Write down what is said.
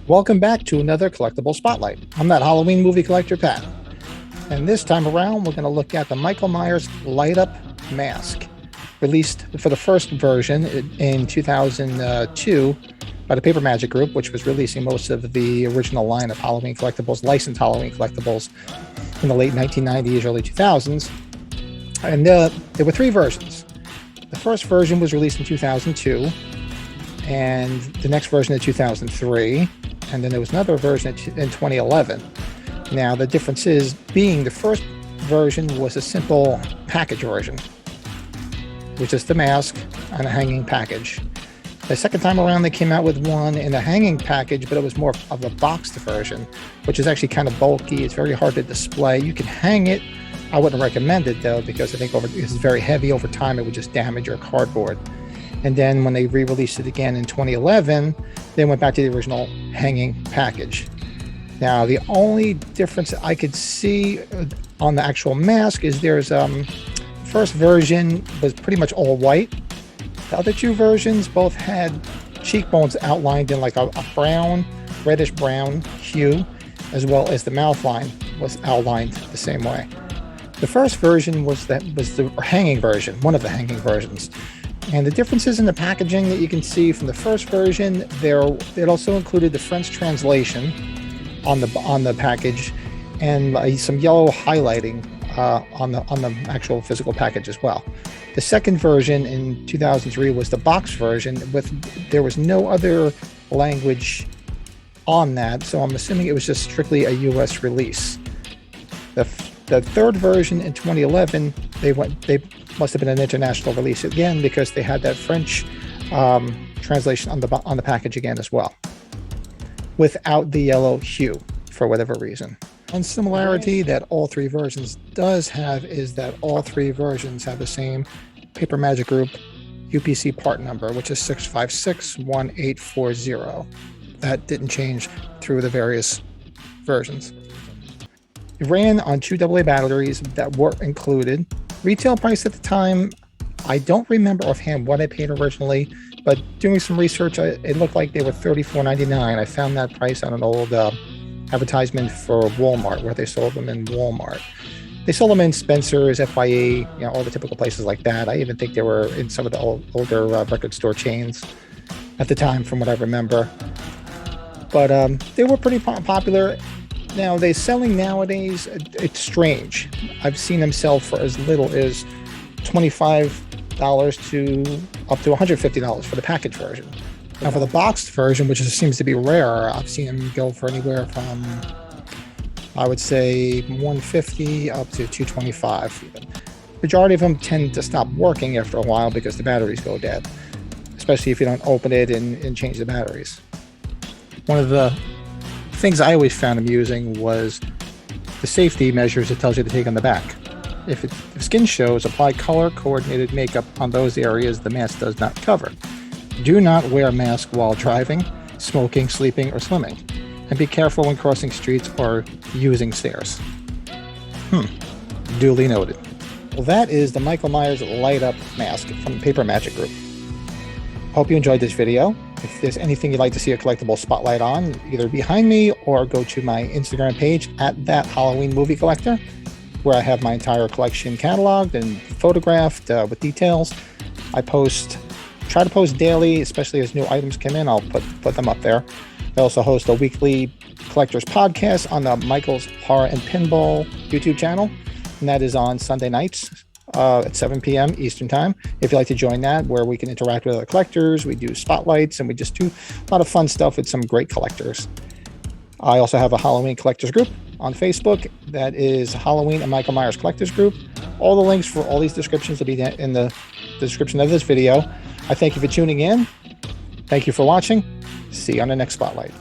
Welcome back to another Collectible Spotlight. I'm that Halloween movie collector, Pat. And this time around, we're going to look at the Michael Myers Light Up Mask, released for the first version in 2002 by the Paper Magic Group, which was releasing most of the original line of Halloween collectibles, licensed Halloween collectibles in the late 1990s, early 2000s. And there were three versions. The first version was released in 2002, and the next version in 2003. And then there was another version in 2011. Now, the difference is being the first version was a simple package version, which is the mask and a hanging package. The second time around, they came out with one in a hanging package, but it was more of a boxed version, which is actually kind of bulky. It's very hard to display. You can hang it. I wouldn't recommend it, though, because I think it's very heavy. Over time, it would just damage your cardboard. And then when they re-released it again in 2011, they went back to the original hanging package. Now, the only difference I could see on the actual mask is there's first version was pretty much all white. The other two versions both had cheekbones outlined in like a brown, reddish brown hue, as well as the mouth line was outlined the same way. The first version was the hanging version, one of the hanging versions. And the differences in the packaging that you can see from the first version, it also included the French translation on the package, and some yellow highlighting on the actual physical package as well. The second version in 2003 was the box version there was no other language on that, so I'm assuming it was just strictly a US release. The third version in 2011, they must have been an international release again, because they had that French translation on the package again as well, without the yellow hue for whatever reason. One similarity that all three versions does have is that all three versions have the same Paper Magic Group UPC part number, which is 6561840. That didn't change through the various versions. It ran on 2 AA batteries that were included. Retail price at the time, I don't remember offhand what I paid originally, but doing some research, it looked like they were $34.99. I found that price on an old advertisement for Walmart, where they sold them in Walmart. They sold them in Spencer's, FYE, all the typical places like that. I even think they were in some of the older record store chains at the time, from what I remember. But they were pretty popular. Now, they're selling nowadays, it's strange. I've seen them sell for as little as $25 to up to $150 for the package version. Now, for the boxed version, which seems to be rare, I've seen them go for anywhere from, I would say, $150 up to $225 even. Majority of them tend to stop working after a while because the batteries go dead, especially if you don't open it and change the batteries. One of the things I always found amusing was the safety measures it tells you to take on the back. If skin shows, apply color coordinated makeup on those areas the mask does not cover. Do not wear a mask while driving, smoking, sleeping, or swimming. And be careful when crossing streets or using stairs. Duly noted. Well, that is the Michael Myers Light Up Mask from the Paper Magic Group. Hope you enjoyed this video. If there's anything you'd like to see a collectible spotlight on, either behind me or go to my Instagram page at that Halloween movie collector, where I have my entire collection cataloged and photographed with details. I try to post daily, especially as new items come in. I'll put them up there. I also host a weekly collector's podcast on the Michael's Horror and Pinball YouTube channel, and that is on Sunday nights at 7 p.m. Eastern Time. If you'd like to join that, where we can interact with other collectors, we do spotlights, and we just do a lot of fun stuff with some great collectors. I also have a Halloween collectors group on Facebook. That is Halloween and Michael Myers Collectors Group. All the links for all these descriptions will be in the description of this video. I thank you for tuning in. Thank you for watching. See you on the next Spotlight.